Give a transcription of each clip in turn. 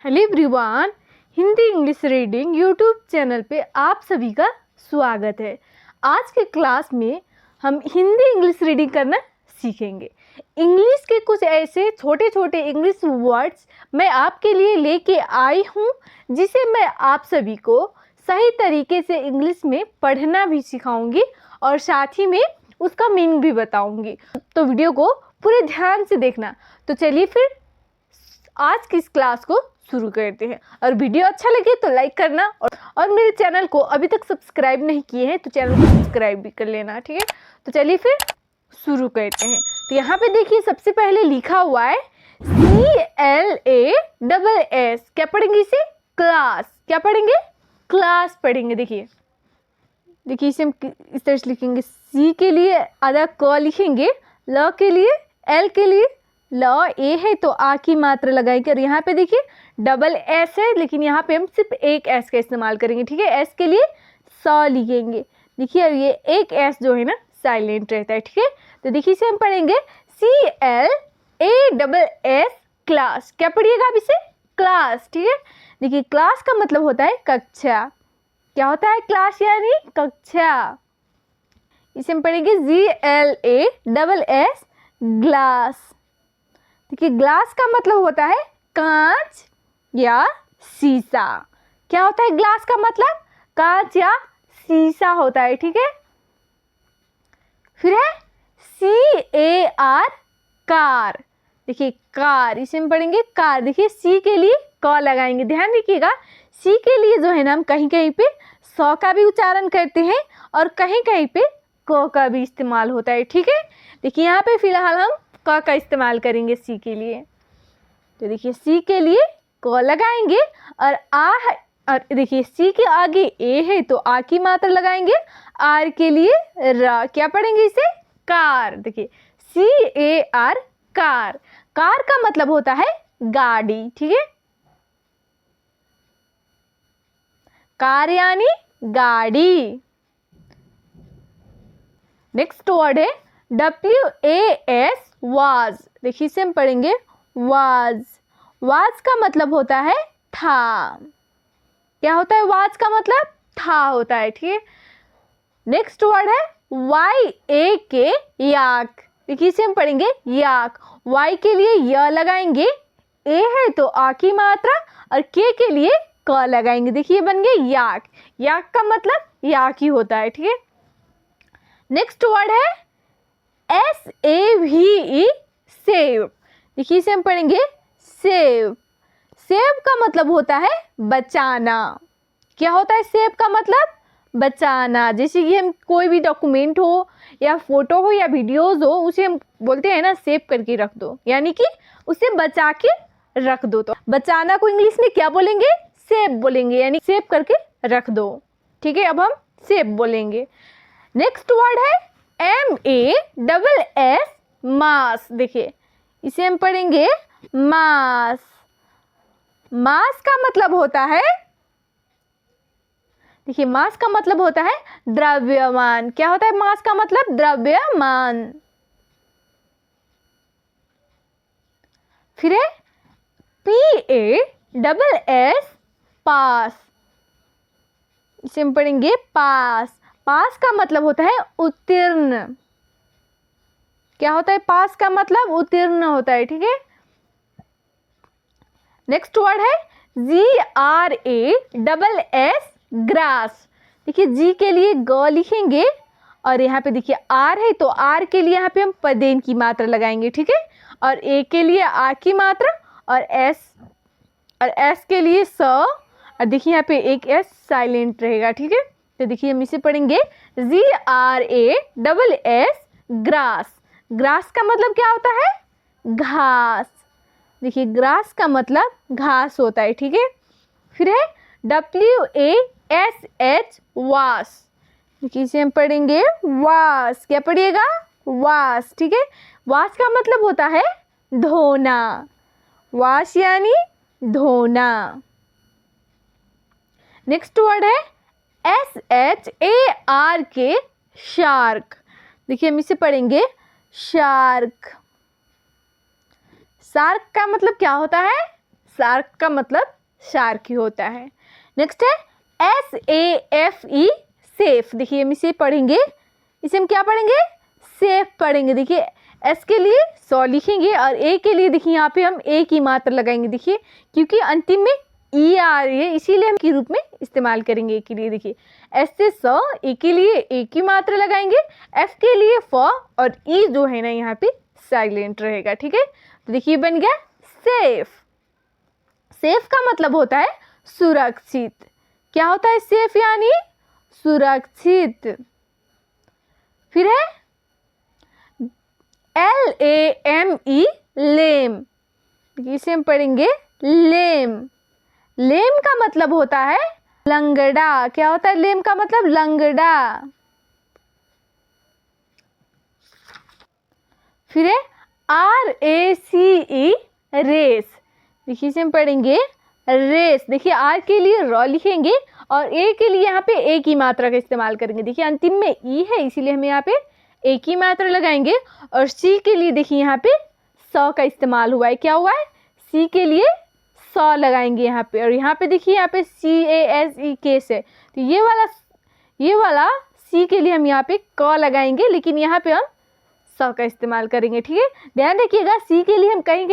Hello everyone, Hindi English reading YouTube channel पे आप सभी का स्वागत है। आज के क्लास में हम हिंदी इंग्लिश रीडिंग करना सीखेंगे। इंग्लिश के कुछ ऐसे छोटे छोटे इंग्लिश वर्ड्स मैं आपके लिए लेके आई हूँ, जिसे मैं आप सभी को सही तरीके से इंग्लिश में पढ़ना भी सिखाऊंगी और साथ ही में उसका मीनिंग भी बताऊंगी। तो वीडियो को पूरे ध्यान से देखना। तो चलिए फिर आज की इस क्लास को शुरू करते हैं। और वीडियो अच्छा लगे तो लाइक करना और मेरे चैनल को अभी तक सब्सक्राइब नहीं किए हैं तो चैनल को सब्सक्राइब भी कर लेना, ठीक है। तो चलिए फिर शुरू करते हैं। तो यहाँ पे देखिए सबसे पहले लिखा हुआ है CLASS। क्या पढ़ेंगे इसे? क्लास। क्या पढ़ेंगे? क्लास पढ़ेंगे। देखिए इसे हम इस तरह से लिखेंगे। सी के लिए आधा क लिखेंगे, ल के लिए, एल के लिए ल ए है तो आ की मात्रा लगाएंगे। और यहाँ पे देखिए डबल एस है, लेकिन यहाँ पे हम सिर्फ एक एस का इस्तेमाल करेंगे, ठीक है। एस के लिए स लिखेंगे। देखिए और ये एक एस जो है ना साइलेंट रहता है, ठीक है। तो देखिए इसे हम पढ़ेंगे CLASS क्लास। क्या पढ़िएगा आप इसे? क्लास, ठीक है। देखिए क्लास का मतलब होता है कक्षा। क्या होता है क्लास? यानी कक्षा। इसे हम पढ़ेंगे GLASS ग्लास। देखिए ग्लास का मतलब होता है कांच या शीशा। क्या होता है ग्लास का मतलब? कांच या शीशा होता है, ठीक है। फिर है CAR कार। देखिए कार, इसे हम पढ़ेंगे कार। देखिए सी के लिए क लगाएंगे। ध्यान रखिएगा सी के लिए जो है ना हम कहीं कहीं पे स का भी उच्चारण करते हैं और कहीं कहीं पे क का भी इस्तेमाल होता है, ठीक है। देखिए यहाँ पे फिलहाल हम क का इस्तेमाल करेंगे सी के लिए। तो देखिए सी के लिए क लगाएंगे और और देखिए सी के आगे ए है तो आ की मात्रा लगाएंगे। आर के लिए र। क्या पढ़ेंगे इसे? कार। देखिए CAR कार। कार का मतलब होता है गाड़ी, ठीक है। कार यानी गाड़ी। नेक्स्ट वर्ड है WAS वाज। देखिए इसे हम पढ़ेंगे वाज। वाज का मतलब होता है था। क्या होता है वाज का मतलब? था होता है, ठीक है। नेक्स्ट वर्ड है YAK याक। देखिए इसे हम पढ़ेंगे याक। Y के लिए य लगाएंगे, ए है तो आ की मात्रा और के लिए क लगाएंगे। देखिए बन गए याक। याक का मतलब याक ही होता है, ठीक है। नेक्स्ट वर्ड है SAVE सेव। देखिए इसे हम पढ़ेंगे सेव। सेव का मतलब होता है बचाना। क्या होता है सेव का मतलब? बचाना। जैसे कि हम कोई भी डॉक्यूमेंट हो या फोटो हो या वीडियोस हो, उसे हम बोलते हैं ना सेव करके रख दो, यानी कि उसे बचा के रख दो। तो बचाना को इंग्लिश में क्या बोलेंगे? सेव बोलेंगे, यानी सेव करके रख दो, ठीक है। अब हम सेव बोलेंगे। नेक्स्ट वर्ड है MASS मास। देखिए इसे हम पढ़ेंगे मास। मास का मतलब होता है, देखिए मास का मतलब होता है द्रव्यमान। क्या होता है मास का मतलब? द्रव्यमान। फिर है PASS पास। इसे हम पढ़ेंगे पास। पास का मतलब होता है उत्तीर्ण। क्या होता है पास का मतलब? उत्तीर्ण होता है, ठीक है। नेक्स्ट वर्ड है GRASS ग्रास। देखिए जी के लिए ग लिखेंगे और यहाँ पे देखिए आर है तो आर के लिए यहाँ पे हम पदेन की मात्रा लगाएंगे, ठीक है। और ए के लिए आ की मात्रा और एस के लिए स। और देखिए यहाँ पे एक एस साइलेंट रहेगा, ठीक है। तो देखिए हम इसे पढ़ेंगे GRASS ग्रास। ग्रास का मतलब क्या होता है? घास। देखिए ग्रास का मतलब घास होता है, ठीक है। फिर है WASH वास। देखिए इसे हम पढ़ेंगे वास। क्या पढ़िएगा? वास, ठीक है। वास का मतलब होता है धोना। वाश यानी धोना। नेक्स्ट वर्ड है SHARK शार्क। देखिए हम इसे पढ़ेंगे शार्क। शार्क का मतलब क्या होता है? शार्क का मतलब शार्क ही होता है। नेक्स्ट है SAFE सेफ। देखिए हम इसे पढ़ेंगे, इसे हम क्या पढ़ेंगे? सेफ पढ़ेंगे। देखिए एस के लिए 100 लिखेंगे और ए के लिए देखिए यहाँ पे हम ए की मात्रा लगाएंगे। देखिए क्योंकि अंतिम में ई आ रही है इसीलिए हम के रूप में इस्तेमाल करेंगे ए के लिए। देखिए एस से 100, ए के लिए ए की मात्रा लगाएंगे, एफ के लिए फ और ई जो है ना यहाँ पे साइलेंट रहेगा। ठीक है, तो देखिए बन गया सेफ। सेफ का मतलब होता है सुरक्षित। क्या होता है सेफ? यानी सुरक्षित। फिर है LAME लेम। इसे हम पढ़ेंगे लेम। लेम का मतलब होता है लंगड़ा। क्या होता है लेम का मतलब? लंगड़ा। फिर है RACE रेस। देखिए इसे हम पढ़ेंगे रेस। देखिए आर के लिए र लिखेंगे और ए के लिए यहाँ पे ए की मात्रा का इस्तेमाल करेंगे। देखिए अंतिम में ई है इसीलिए हम यहाँ पे ए की मात्रा लगाएंगे और सी के लिए देखिए यहाँ पे 100 का इस्तेमाल हुआ है। क्या हुआ है? सी के लिए 100 लगाएंगे यहाँ पे, और यहाँ पे देखिए यहाँ पे CASE केस है, तो ये वाला सी के लिए हम यहाँ पे क लगाएंगे, लेकिन यहाँ पे हम 100 का इस्तेमाल करेंगे। ठीक है, ध्यान रखिएगा सी के लिए हम कहीं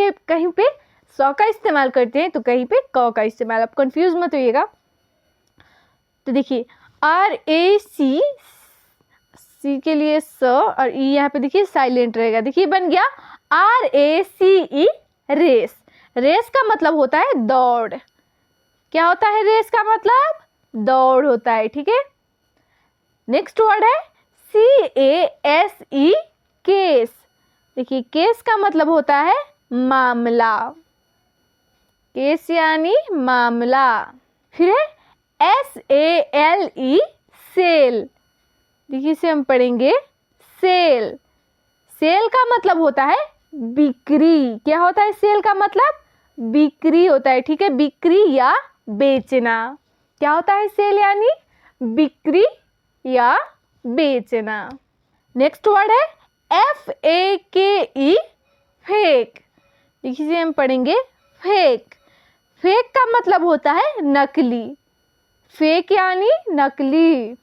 पे 100 का इस्तेमाल करते हैं तो कहीं पे क का इस्तेमाल। आप कंफ्यूज मत होइएगा। तो देखिए RAC सी के लिए 100 और ई यहाँ पे देखिए साइलेंट रहेगा। देखिए बन गया RACE रेस। रेस का मतलब होता है दौड़। क्या होता है रेस का मतलब? दौड़ होता है। ठीक है, नेक्स्ट वर्ड है CASE केस। देखिए केस का मतलब होता है मामला। केस यानी मामला। फिर है SALE सेल। देखिए इसे हम पढ़ेंगे सेल। सेल का मतलब होता है बिक्री। क्या होता है सेल का मतलब? बिक्री होता है। ठीक है, बिक्री या बेचना। क्या होता है सेल? यानी बिक्री या बेचना। नेक्स्ट वर्ड है FAKE फेक। देखिए इसे हम पढ़ेंगे फेक। फेक का मतलब होता है नकली। फेक यानी नकली।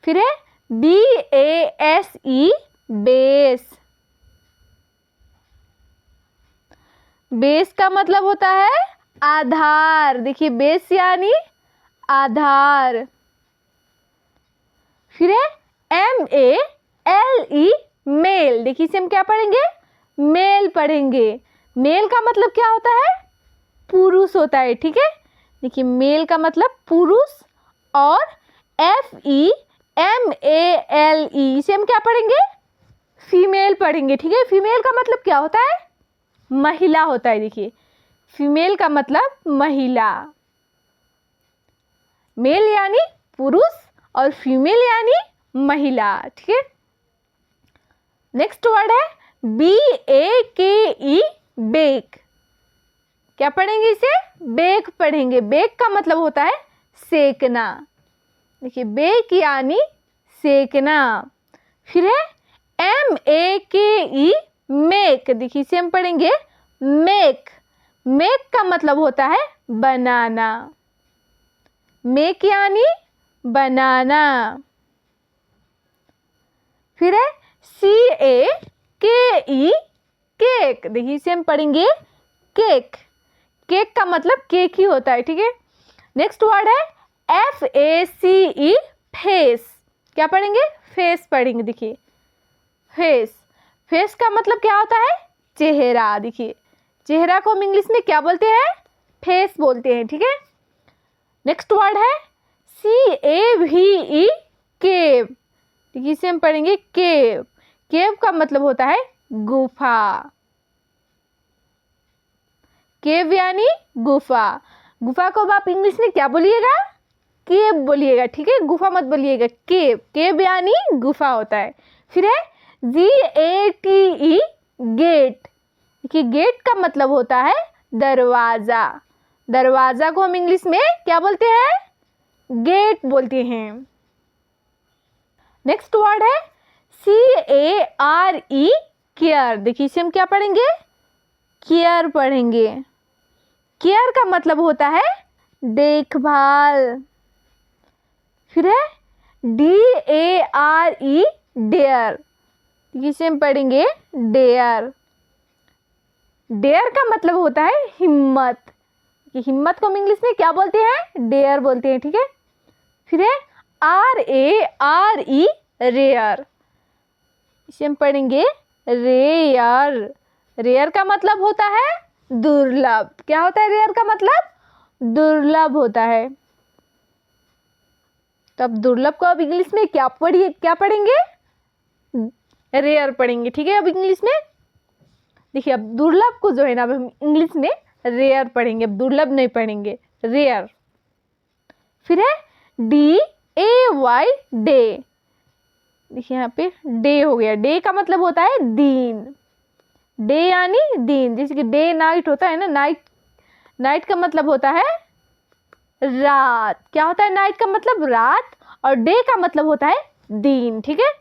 फिर है BASE बेस। बेस का मतलब होता है आधार। देखिए बेस यानी आधार। फिर है MALE मेल। देखिए इसे हम क्या पढ़ेंगे? मेल पढ़ेंगे। मेल का मतलब क्या होता है? पुरुष होता है। ठीक है, देखिए मेल का मतलब पुरुष। और FEMALE इसे हम क्या पढ़ेंगे? फीमेल पढ़ेंगे। ठीक है, फीमेल का मतलब क्या होता है? महिला होता है। देखिए फीमेल का मतलब महिला। मेल यानी पुरुष और फीमेल यानी महिला। ठीक है, नेक्स्ट वर्ड है BAKE बेक। क्या पढ़ेंगे इसे? बेक पढ़ेंगे। बेक का मतलब होता है सेकना। देखिए बेक यानी सेकना। फिर है MAKE मेक। देखिए इसे हम पढ़ेंगे मेक। मेक का मतलब होता है बनाना। मेक यानी बनाना। फिर है CAKE केक। देखिए इसे हम पढ़ेंगे केक। केक का मतलब केक ही होता है। ठीक है, नेक्स्ट वर्ड है FACE फेस। क्या पढ़ेंगे? फेस पढ़ेंगे। देखिए फेस। फेस का मतलब क्या होता है? चेहरा। देखिए चेहरा को हम इंग्लिश में क्या बोलते हैं? फेस बोलते हैं। ठीक है, नेक्स्ट वर्ड है CAVE केव। देखिए इसे हम पढ़ेंगे केव। केव का मतलब होता है गुफा। केव यानी गुफा। गुफा को आप इंग्लिश में क्या बोलिएगा? केव बोलिएगा। ठीक है, गुफा मत बोलिएगा। केव। केव यानी गुफा होता है। फिर है GATE गेट। देखिए गेट का मतलब होता है दरवाजा। दरवाजा को हम इंग्लिश में क्या बोलते हैं? गेट बोलते हैं। नेक्स्ट वर्ड है CARE केयर। देखिए इसे हम क्या पढ़ेंगे? केयर पढ़ेंगे। केयर का मतलब होता है देखभाल। फिर है DARE डेयर, इसे हम पढ़ेंगे डेयर। डेयर का मतलब होता है हिम्मत, कि हिम्मत को हम इंग्लिश में क्या बोलते हैं, डेयर बोलते हैं, ठीक है। फिर है RARE रेयर, इसे हम पढ़ेंगे रेयर। रेयर का मतलब होता है दुर्लभ। क्या होता है रेयर का मतलब, दुर्लभ होता है। तो अब दुर्लभ को अब इंग्लिश में क्या पढ़ेंगे, रेयर पढ़ेंगे, ठीक है। अब इंग्लिश में देखिए, अब दुर्लभ को जो है ना, अब हम इंग्लिश में रेयर पढ़ेंगे, अब दुर्लभ नहीं पढ़ेंगे, रेयर। फिर है DAY डे, देखिए यहाँ पे डे हो गया। डे का मतलब होता है दिन, डे यानी दिन। जैसे कि डे नाइट होता है ना, नाइट का मतलब होता है रात। क्या होता है नाइट का मतलब, रात, और डे का मतलब होता है दिन, ठीक है।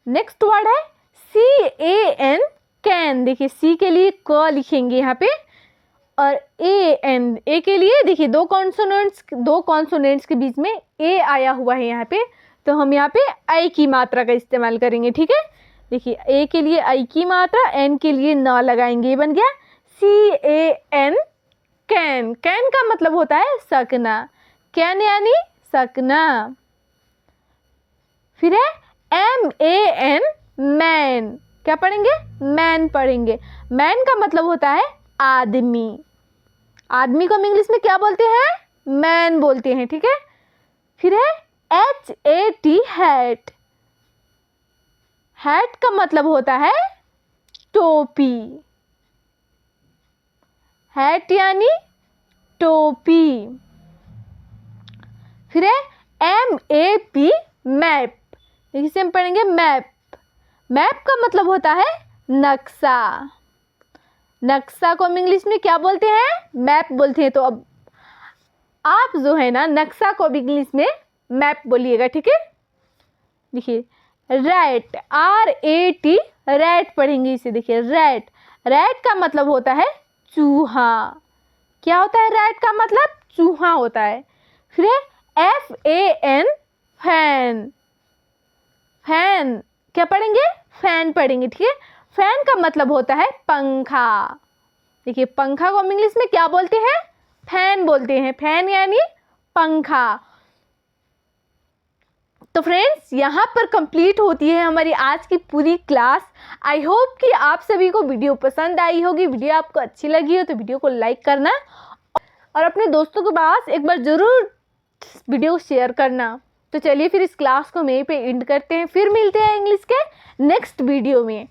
नेक्स्ट वर्ड है CAN कैन। देखिए सी के लिए क लिखेंगे यहाँ पे, और ए के लिए देखिए दो कॉन्सोनेंट्स के बीच में ए आया हुआ है यहाँ पे, तो हम यहाँ पे आई की मात्रा का इस्तेमाल करेंगे, ठीक है। देखिए ए के लिए आई की मात्रा, एन के लिए न लगाएंगे, बन गया CAN कैन। कैन का मतलब होता है सकना, कैन यानी सकना। फिर है MAN मैन, क्या पढ़ेंगे, मैन पढ़ेंगे। मैन का मतलब होता है आदमी। आदमी को हम इंग्लिश में क्या बोलते हैं, मैन बोलते हैं, ठीक है। फिर है HAT हैट। हैट का मतलब होता है टोपी, हैट यानी टोपी। फिर है MAP मैप, इसे हम पढ़ेंगे मैप। मैप का मतलब होता है नक्शा। नक्शा को हम इंग्लिश में क्या बोलते हैं, मैप बोलते हैं। तो अब आप जो है ना नक्शा को भी इंग्लिश में मैप बोलिएगा, ठीक है। देखिए रैट, RAT रैट पढ़ेंगे इसे। देखिए रैट, रैट का मतलब होता है चूहा। क्या होता है रैट का मतलब, चूहा होता है। फिर FAN फैन। फैन क्या पढ़ेंगे, फैन पढ़ेंगे, ठीक है। फैन का मतलब होता है पंखा। देखिए पंखा को हम इंग्लिश में क्या बोलते हैं, फैन बोलते हैं। फैन यानी पंखा। तो फ्रेंड्स यहाँ पर कंप्लीट होती है हमारी आज की पूरी क्लास। आई होप कि आप सभी को वीडियो पसंद आई होगी। वीडियो आपको अच्छी लगी हो तो वीडियो को लाइक करना और अपने दोस्तों के पास एक बार ज़रूर वीडियो शेयर करना। तो चलिए फिर इस क्लास को यहीं पे एंड करते हैं, फिर मिलते हैं इंग्लिश के नेक्स्ट वीडियो में।